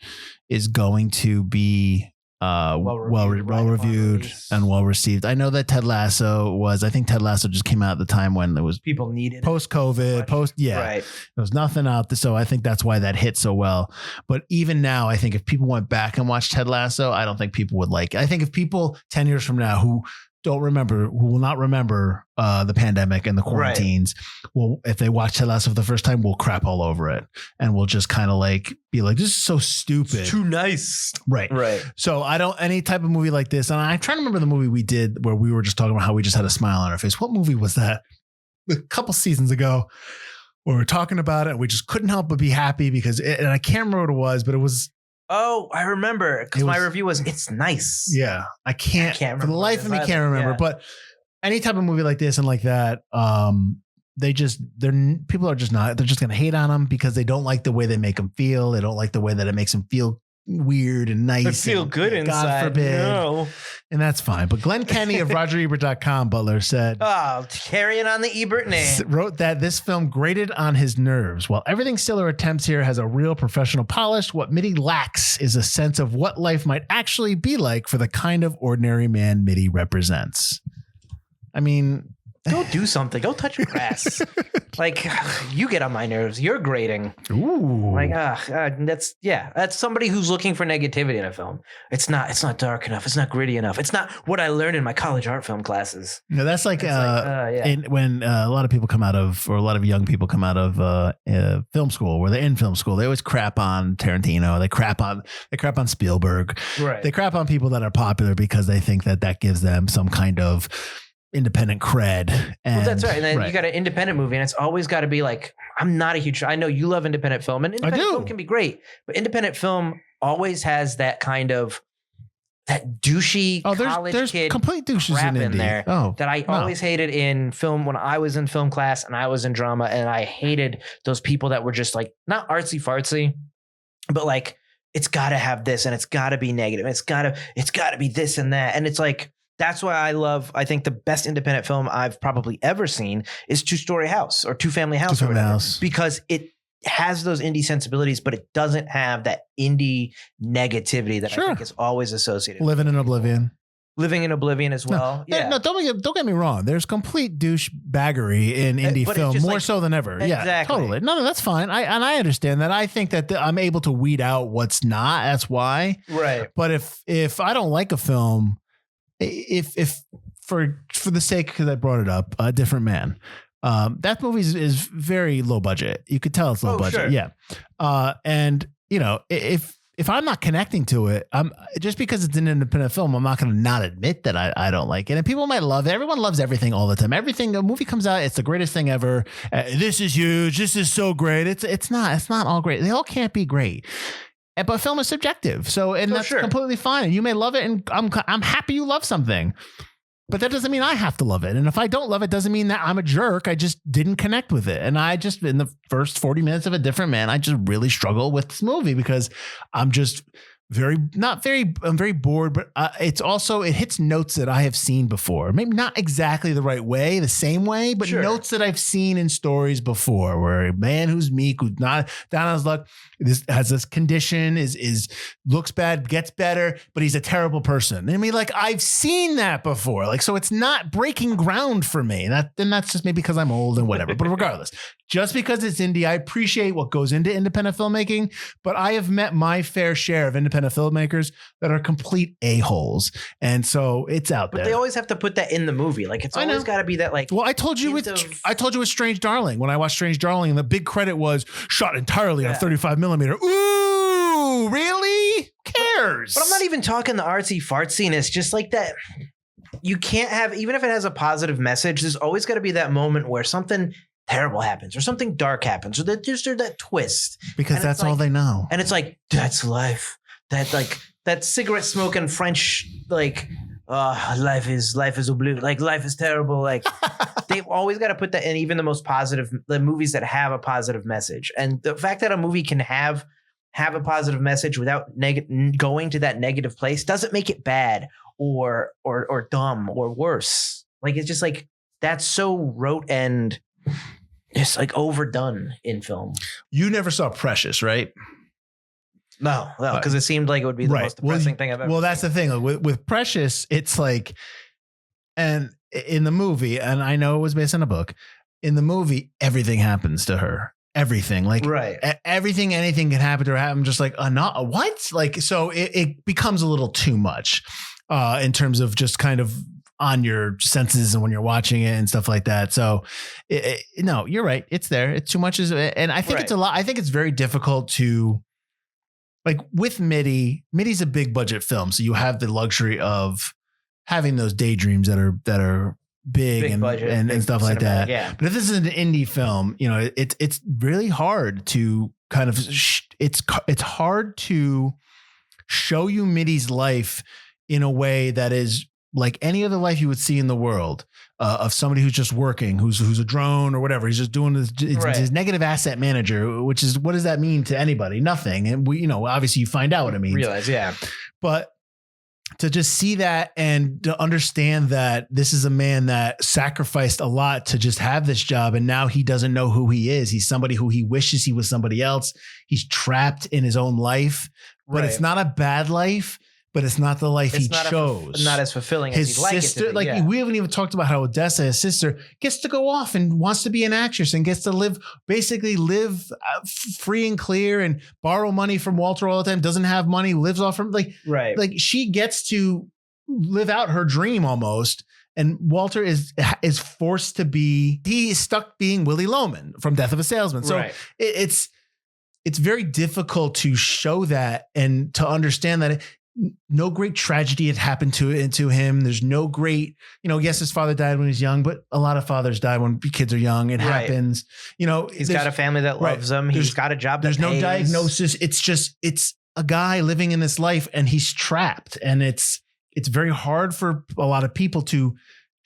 is going to be well reviewed and well received. I know that Ted Lasso just came out at the time when there was people needed post-COVID, there was nothing out there. So I think that's why that hit so well. But even now, I think if people went back and watched Ted Lasso, I don't think people would like it. I think if people 10 years from now who will not remember the pandemic and the quarantines, well, if they watch Ted Lasso for the first time, we'll crap all over it, and we'll just kind of like be like, this is so stupid. It's too nice. Right. So any type of movie like this, and I'm trying to remember the movie we did where we were just talking about how we just had a smile on our face. What movie was that? A couple seasons ago, where we were talking about it, and we just couldn't help but be happy because and I can't remember what it was, but it was. Oh, I remember, because my review was, it's nice. Yeah. I can't for the life of me, can't remember. Yeah. But any type of movie like this and like that, people are just not, they're just going to hate on them because they don't like the way they make them feel. They don't like the way that it makes them feel weird and nice. I feel good inside. God forbid. No. And that's fine. But Glenn Kenny of RogerEbert.com, Butler, said, carrying on the Ebert name, wrote that this film grated on his nerves. While everything Stiller attempts here has a real professional polish, what Mitty lacks is a sense of what life might actually be like for the kind of ordinary man Mitty represents. I mean, go do something. Go touch your grass. Like, you get on my nerves. You're grating. Ooh. Like, that's somebody who's looking for negativity in a film. It's not dark enough. It's not gritty enough. It's not what I learned in my college art film classes. No, that's like, when a lot of people come out of, or a lot of young people come out of film school, where they're in film school, they always crap on Tarantino. They crap on Spielberg. Right. They crap on people that are popular because they think that gives them some kind of independent cred. And that's right. And then you got an independent movie, and it's always got to be like, I'm not a huge, I know you love independent film, and independent film can be great, but independent film always has that kind of that douchey college kid complete douches crap in there that I always hated in film when I was in film class and I was in drama, and I hated those people that were just like, not artsy fartsy, but like, it's got to have this and it's got to be negative. It's got to be this and that. And it's like, that's why I think the best independent film I've probably ever seen is Two Story House or Two Family House, because it has those indie sensibilities, but it doesn't have that indie negativity that I think is always associated Living in Oblivion. Living in Oblivion as well. No, don't get me wrong. There's complete douchebaggery in indie film, more so than ever. Exactly. Yeah, totally. No, that's fine. I understand that. I think that I'm able to weed out what's not. That's why. Right. But if I don't like a film, if for the sake, because I brought it up, A Different Man, that movie is very low budget. You could tell it's low budget. Sure. Yeah. And if I'm not connecting to it, I'm just because it's an independent film, I'm not going to not admit that I don't like it. And people might love it. Everyone loves everything all the time. A movie comes out, it's the greatest thing ever. This is huge. This is so great. It's not all great. They all can't be great. But film is subjective. So, and that's completely fine. And you may love it. And I'm happy you love something. But that doesn't mean I have to love it. And if I don't love it, doesn't mean that I'm a jerk. I just didn't connect with it. And I just, in the first 40 minutes of A Different Man, I just really struggle with this movie because I'm just I'm very bored, but it hits notes that I have seen before. Maybe not exactly the right way, the same way, but notes that I've seen in stories before, where a man who's meek, who's not down on his luck, has this condition, is looks bad, gets better, but he's a terrible person. I mean, like, I've seen that before. Like, so it's not breaking ground for me. Then that's just maybe because I'm old and whatever. But regardless, just because it's indie, I appreciate what goes into independent filmmaking, but I have met my fair share of independent filmmakers that are complete a-holes. And so it's out there. But they always have to put that in the movie. Like, it's always got to be that, like, well, I told you with Strange Darling, when I watched Strange Darling, and the big credit was shot entirely on 35 millimeter. Ooh, really? Who cares? But I'm not even talking the artsy fartsiness, just like that. You can't have, even if it has a positive message, there's always got to be that moment where something terrible happens or something dark happens or that twist. Because that's all they know. And it's like, that's life. That cigarette smoking French, like, life is a blue, like, life is terrible. Like, they've always got to put that in, even the most positive, the movies that have a positive message. And the fact that a movie can have a positive message without going to that negative place doesn't make it bad or dumb or worse. Like, it's just like, that's so rote and just like overdone in film. You never saw Precious, right? No, because it seemed like it would be the most depressing thing I've ever seen. That's the thing. With Precious, it's like, and in the movie, and I know it was based on a book, in the movie, everything happens to her. Everything. Like, everything, anything can happen to her. I'm just like, not what? Like, so it becomes a little too much in terms of just kind of on your senses and when you're watching it and stuff like that. So no, you're right. It's there. It's too much. And I think it's a lot. I think it's very difficult to, like, with Mitty's a big budget film. So you have the luxury of having those daydreams that are big and budget, and stuff like that. Yeah. But if this is an indie film, you know, it's really hard to kind of, it's hard to show you Mitty's life in a way that is like any other life you would see in the world, of somebody who's just working, who's a drone or whatever. He's just doing his negative asset manager, which is, what does that mean to anybody? Nothing. And we, you know, obviously you find out what it means. Realize, yeah. But to just see that and to understand that this is a man that sacrificed a lot to just have this job, and now he doesn't know who he is. He's somebody who he wishes he was somebody else. He's trapped in his own life, but it's not a bad life. But it's not the life he chose. Not as fulfilling as he'd like it to be. Like, we haven't even talked about how Odessa, his sister, gets to go off and wants to be an actress and gets to live free and clear and borrow money from Walter all the time. Doesn't have money, lives off from like she gets to live out her dream almost. And Walter is forced to be. He is stuck being Willie Loman from Death of a Salesman. So it's very difficult to show that and to understand that. No great tragedy had happened to him. There's no great, you know, yes, his father died when he was young, but a lot of fathers die when kids are young. It happens. You know, he's got a family that loves him. He's got a job. There's no diagnosis. It's a guy living in this life and he's trapped. And it's very hard for a lot of people to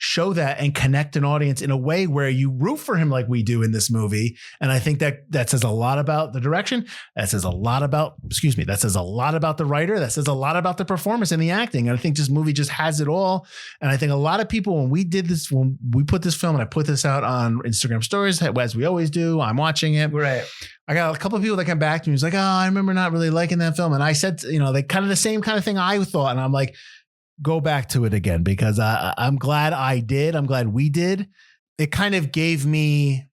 show that and connect an audience in a way where you root for him like we do in this movie. And I think that says a lot about the direction. That says a lot about the writer. That says a lot about the performance and the acting. And I think this movie just has it all. And I think a lot of people, when we put this film, and I put this out on Instagram stories, as we always do, I'm watching it. Right. I got a couple of people that come back to me. He's like, oh, I remember not really liking that film. And I said, you know, they kind of the same kind of thing I thought. And I'm like, go back to it again, because I'm glad I did. I'm glad we did. It kind of gave me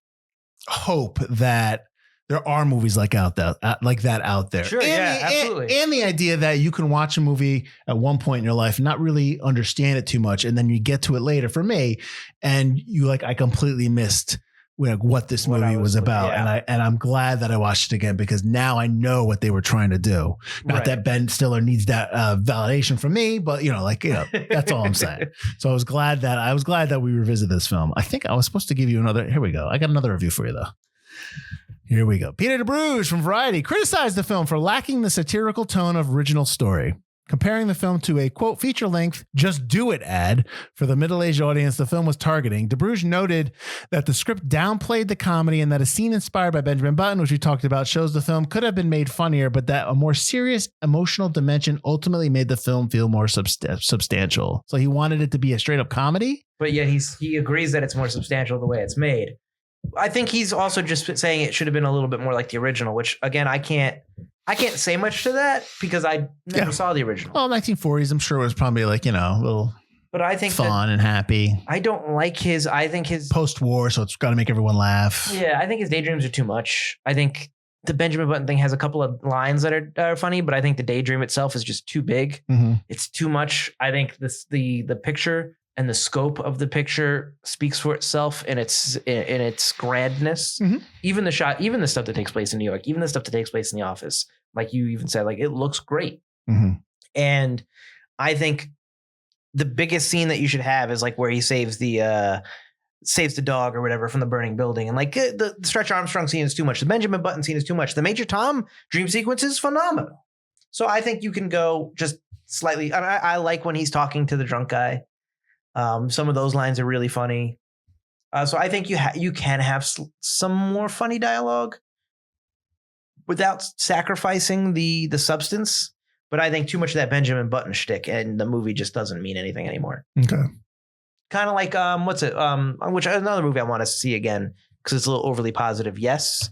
hope that there are movies like that out there. Sure, absolutely. And the idea that you can watch a movie at one point in your life and not really understand it too much, and then you get to it later. For me, and you I completely missed what this movie was about. Yeah. And I'm glad that I watched it again, because now I know what they were trying to do. Not that Ben Stiller needs that validation from me, but that's all I'm saying. So I was glad that we revisit this film. I think I was supposed to give you another. Here we go. I got another review for you though. Here we go. Peter DeBruge from Variety criticized the film for lacking the satirical tone of original story. Comparing the film to a, quote, feature-length Just Do It ad for the middle-aged audience the film was targeting, DeBruge noted that the script downplayed the comedy and that a scene inspired by Benjamin Button, which we talked about, shows the film could have been made funnier, but that a more serious emotional dimension ultimately made the film feel more substantial. So he wanted it to be a straight-up comedy? But yet he agrees that it's more substantial the way it's made. I think he's also just saying it should have been a little bit more like the original, which, again, I can't say much to that because I never saw the original. Well, 1940s, I'm sure it was probably like, you know, a little but I think fun and happy. I don't like I think his post-war, so it's got to make everyone laugh. Yeah, I think his daydreams are too much. I think the Benjamin Button thing has a couple of lines that are funny, but I think the daydream itself is just too big. Mm-hmm. It's too much. I think the picture and the scope of the picture speaks for itself in its grandness. Mm-hmm. Even the stuff that takes place in New York, even the stuff that takes place in the office. Like you even said, like it looks great. Mm-hmm. And I think the biggest scene that you should have is like where he saves the dog or whatever from the burning building. And like the Stretch Armstrong scene is too much. The Benjamin Button scene is too much. The Major Tom dream sequence is phenomenal. So I think you can go just slightly. I like when he's talking to the drunk guy. Some of those lines are really funny. So I think you can have some more funny dialogue without sacrificing the substance. But I think too much of that Benjamin Button shtick and the movie just doesn't mean anything anymore. Okay. Kind of like, which another movie I want to see again because it's a little overly positive. Yes.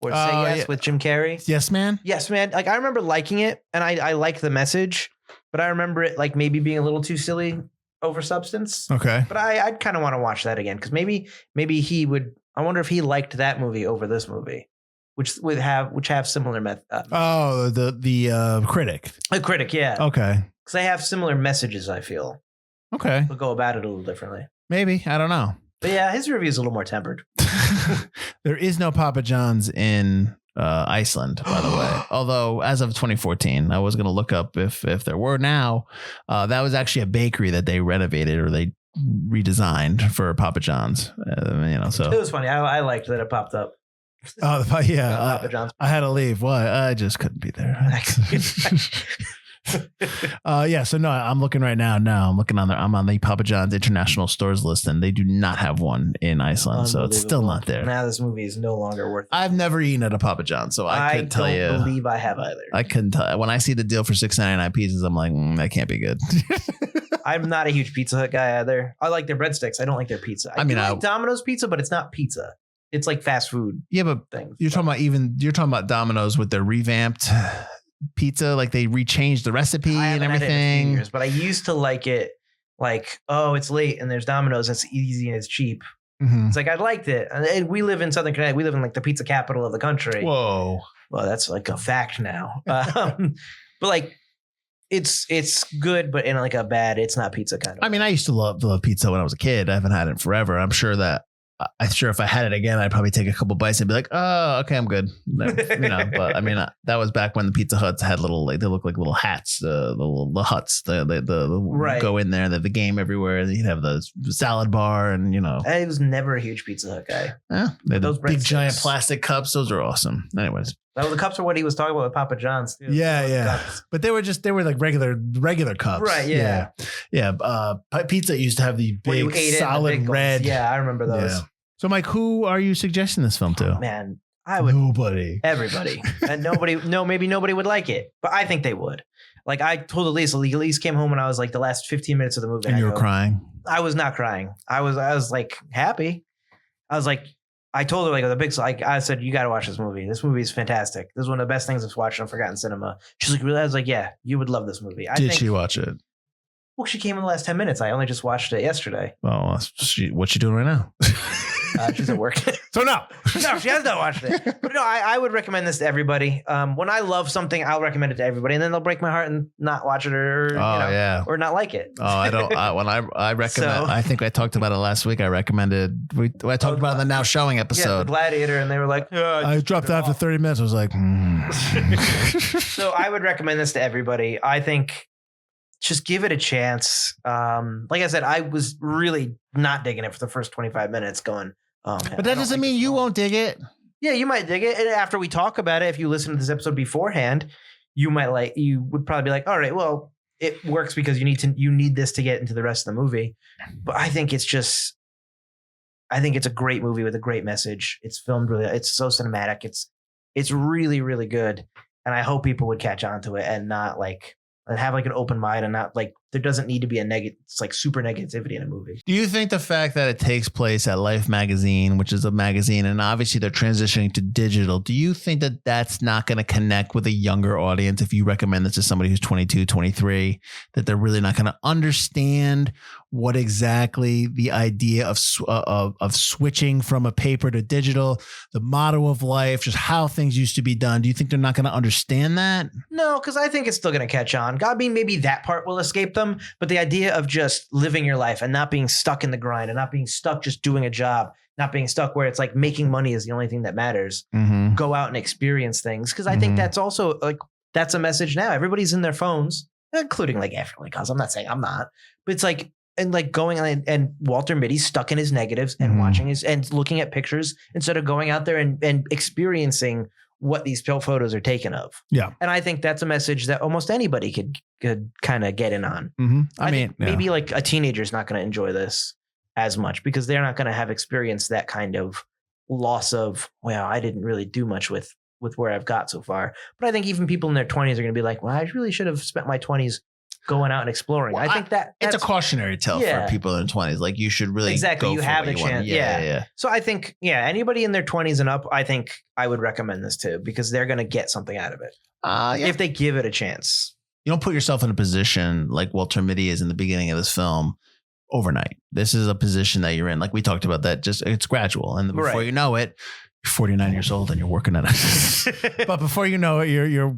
Or Say Yes with Jim Carrey. Yes, man. Yes, man. Like I remember liking it and I like the message, but I remember it like maybe being a little too silly over substance. Okay. But I'd kind of want to watch that again because maybe he would. I wonder if he liked that movie over this movie, which have similar the Critic. A Critic, yeah. Okay. Because they have similar messages. I feel. Okay. They'll go about it a little differently. Maybe. I don't know. But yeah, his review is a little more tempered. There is no Papa John's in Iceland, by the way. Although, as of 2014, I was going to look up if there were now. That was actually a bakery that they renovated or they redesigned for Papa John's. So it was funny. I liked that it popped up. Oh, yeah. Papa John's. I had to leave. Why? I just couldn't be there. So no, I'm looking right now. No, I'm on the Papa John's international stores list, and they do not have one in Iceland, so it's still not there. Now this movie is no longer worth it. I've never eaten at a Papa John's, so I couldn't tell you. I don't believe I have either. I couldn't tell. When I see the deal for $6.99 pieces, I'm like, that can't be good. I'm not a huge Pizza Hut guy either. I like their breadsticks. I don't like their pizza. I like Domino's pizza, but it's not pizza. It's like fast food. Yeah, but things. You're talking about Domino's with their revamped pizza, like they rechanged the recipe and everything. Years, but I used to like it. Like, oh, it's late and there's Domino's. It's easy and it's cheap. Mm-hmm. It's like I liked it. And we live in Southern Connecticut. We live in like the pizza capital of the country. Whoa. Well, that's like a fact now. But like, it's good, but in like a bad. It's not pizza kind of. I mean, I used to love pizza when I was a kid. I haven't had it in forever. I'm sure if I had it again, I'd probably take a couple bites and be like, oh, okay, I'm good. But I mean, that was back when the Pizza Huts had little, like they look like little hats, the huts, right. Go in there, the game everywhere. You'd have the salad bar and, I was never a huge Pizza Hut guy. Yeah. Those big giant sticks. Plastic cups. Those are awesome. Anyways. The cups are what he was talking about with Papa John's too. Yeah. But they were like regular cups. Right. Yeah. Pizza used to have the big solid red. Yeah. I remember those. Yeah. So Mike, who are you suggesting this film to? Oh, man, I would. Nobody. Everybody. And maybe nobody would like it, but I think they would. Like I told Elise came home and I was like the last 15 minutes of the movie. And you were crying? I was not crying. I was like happy. I was like, I told her I said, you got to watch this movie. This movie is fantastic. This is one of the best things I've watched on Forgotten Cinema. She's like, really? I was like, yeah, you would love this movie. Did she watch it? Well, she came in the last 10 minutes. I only just watched it yesterday. Well, what's she doing right now? She's at work. So no, she has not watched it. But no, I would recommend this to everybody. When I love something, I'll recommend it to everybody, and then they'll break my heart and not watch it or not like it. Oh, I don't. When I recommend, I think I talked about it last week. I recommended. I talked about it in the Now Showing episode. Yeah, the Gladiator, and they were like, I dropped out after 30 minutes. I was like, So I would recommend this to everybody. I think. Just give it a chance. Like I said, I was really not digging it for the first 25 minutes going, oh, man, but that doesn't mean you won't dig it. Yeah, you might dig it. And after we talk about it, if you listen to this episode beforehand, you would probably be like, all right, well, it works because you need this to get into the rest of the movie. But I think it's a great movie with a great message. It's filmed really, it's so cinematic. It's really, really good. And I hope people would catch on to it and not and have an open mind and not there doesn't need to be it's super negativity in a movie. Do you think the fact that it takes place at Life magazine, which is a magazine, and obviously they're transitioning to digital, do you think that that's not going to connect with a younger audience if you recommend this to somebody who's 22, 23, that they're really not going to understand what exactly the idea of switching from a paper to digital, the motto of life, just how things used to be done? Do you think they're not going to understand that? No, because I think it's still going to catch on. I mean, maybe that part will escape them, but the idea of just living your life and not being stuck in the grind and not being stuck just doing a job, not being stuck where it's making money is the only thing that matters. Mm-hmm. Go out and experience things. Because I think that's also that's a message now. Everybody's in their phones, including everyone, because I'm not saying I'm not, but it's going on and Walter Mitty's stuck in his negatives and watching and looking at pictures instead of going out there and experiencing what these photos are taken of. Yeah. And I think that's a message that almost anybody could kind of get in on. Mm-hmm. I mean, maybe a teenager's not going to enjoy this as much because they're not going to have experienced that kind of loss of, well, I didn't really do much with where I've got so far. But I think even people in their 20s are going to be like, well, I really should have spent my 20s going out and exploring. Well, I think that's it's a cautionary tale for people in their 20s. You should really go you for have what a you chance. Want. Yeah. So I think, anybody in their 20s and up, I think I would recommend this too, because they're going to get something out of it. If they give it a chance. You don't put yourself in a position like Walter Mitty is in the beginning of this film overnight. This is a position that you're in. Like we talked about that, it's gradual. And before you know it, 49 years old and you're working at it. But before you know it, you're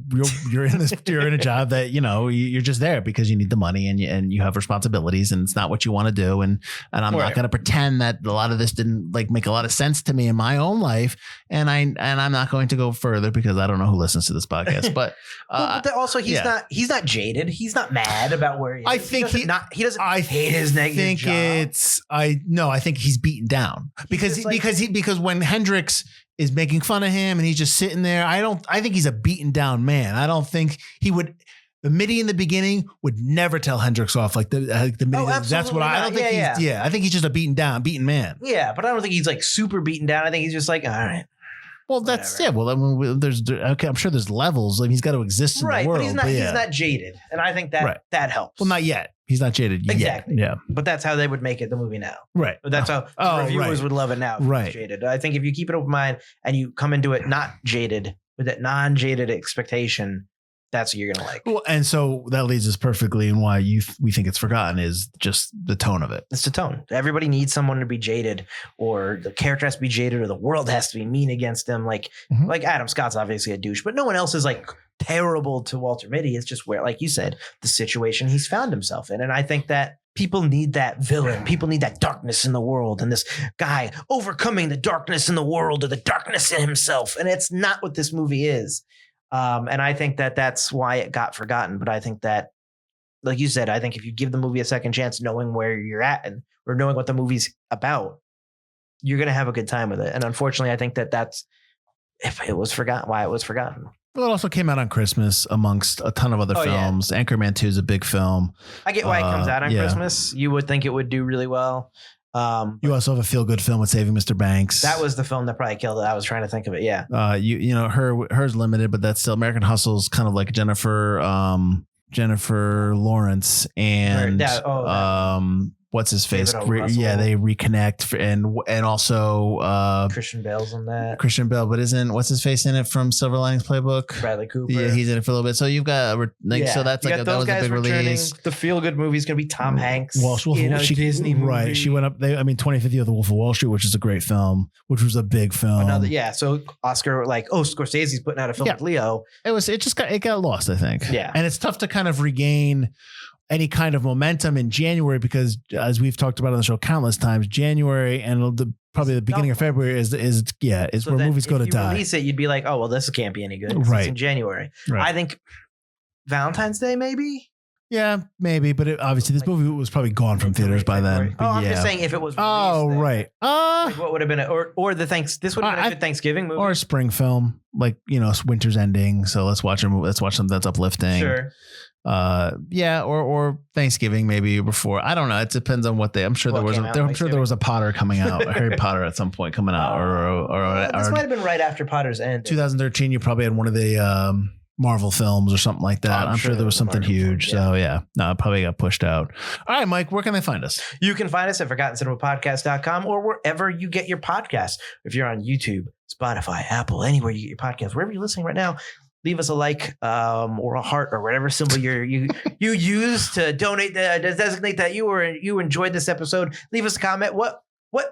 in a job that, you're just there because you need the money and you have responsibilities and it's not what you want to do. And I'm not going to pretend that a lot of this didn't make a lot of sense to me in my own life. And I'm not going to go further because I don't know who listens to this podcast, but but also he's not jaded. He's not mad about where he is. I think he doesn't hate his negative job. I think he's beaten down because when Hendrix is making fun of him and he's just sitting there, I think he's a beaten down man. I don't think he would. The Mitty in the beginning would never tell Hendrix off the Mitty. Oh, that's what I don't think I think he's just a beaten man. Yeah, but I don't think he's super beaten down. I think he's just all right. Well, that's Well, I mean, I'm sure there's levels. He's got to exist in the world. But he's not jaded, and I think that helps. Well, not yet. He's not jaded yet. Exactly. Yeah. But that's how they would make it the movie now. Right. That's how reviewers would love it now. Right. Jaded. I think if you keep an open mind and you come into it not jaded with that non-jaded expectation, that's what you're going to like. Well, and so that leads us perfectly in why we think it's forgotten is just the tone of it. It's the tone. Everybody needs someone to be jaded, or the character has to be jaded, or the world has to be mean against them. Like Adam Scott's obviously a douche, but no one else is terrible to Walter Mitty. It's just where, like you said, the situation he's found himself in. And I think that people need that villain. People need that darkness in the world and this guy overcoming the darkness in the world or the darkness in himself. And it's not what this movie is. And I think that that's why it got forgotten. But I think that, like you said, I think if you give the movie a second chance, knowing where you're at or knowing what the movie's about, you're going to have a good time with it. And unfortunately, I think that's if it was forgotten, why it was forgotten. Well, it also came out on Christmas amongst a ton of other films. Yeah. Anchorman 2 is a big film. I get why it comes out on Christmas. You would think it would do really well. You also have a feel-good film with Saving Mr. Banks. That was the film that probably killed it. I was trying to think of it. Yeah. Hers limited, but that's still American Hustle's kind of like Jennifer Lawrence and what's his face? They reconnect and also Christian Bale's in that. Christian Bale, but what's his face in it from Silver Linings Playbook? Bradley Cooper. Yeah, he's in it for a little bit. So you've got so that's that was a big release. The feel good movie is going to be Tom Hanks. Disney movie. Right. She went up. 25th year of The Wolf of Wall Street, which is a great film, which was a big film. So Oscar, Scorsese's putting out a film with Leo. It got lost, I think. Yeah. And it's tough to kind of regain any kind of momentum in January because, as we've talked about on the show countless times, January and probably the beginning of February is where movies go to die. If you release it, you'd be like, oh, well, this can't be any good. Right. It's in January. Right. I think Valentine's Day, maybe. Yeah, maybe, but obviously this movie was probably gone from theaters by then. Oh, I'm yeah. just saying if it was released Oh, then, right. like what would have been or this would have been a good Thanksgiving movie or a spring film, like, winter's ending, so let's watch a movie. Let's watch something that's uplifting. Sure. Yeah, or Thanksgiving maybe before. I don't know. It depends on what I'm sure there was a Potter coming out, Harry Potter at some point coming out, or this might have been right after Potter's end. 2013. You probably had one of the Marvel films or something like that. I'm sure there was something huge. Film, yeah. So no, it probably got pushed out. All right, Mike, where can they find us? You can find us at ForgottenCinemaPodcast.com or wherever you get your podcasts. If you're on YouTube, Spotify, Apple, anywhere you get your podcasts, wherever you're listening right now, leave us a like or a heart or whatever symbol you use to donate to designate that you enjoyed this episode. Leave us a comment. What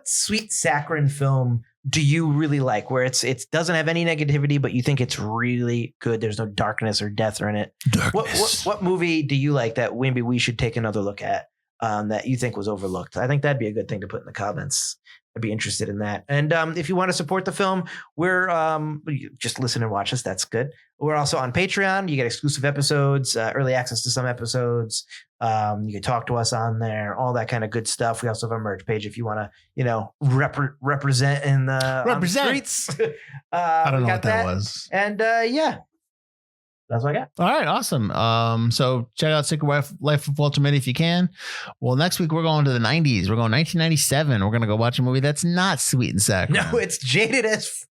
sweet saccharine film do you really like, where it doesn't have any negativity, but you think it's really good? There's no darkness or death in it. What movie do you like that maybe we should take another look at that you think was overlooked? I think that'd be a good thing to put in the comments. I'd be interested in that. And if you want to support the film, we're just listen and watch us. That's good. We're also on Patreon. You get exclusive episodes, early access to some episodes. You can talk to us on there, all that kind of good stuff. We also have a merch page if you want to, represent in on the streets. I don't know what that was. And yeah. That's what I got. All right, awesome. So check out Secret Life of Walter Mitty if you can. Well, next week we're going to the 90s. We're going 1997. We're going to go watch a movie that's not sweet and saccharine. No, it's jaded as.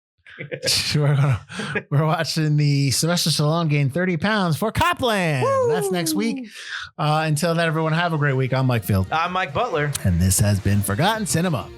We're watching the Sylvester Stallone gain 30 pounds for Copland. Woo! That's next week. Until then, everyone have a great week. I'm Mike Field. I'm Mike Butler. And this has been Forgotten Cinema.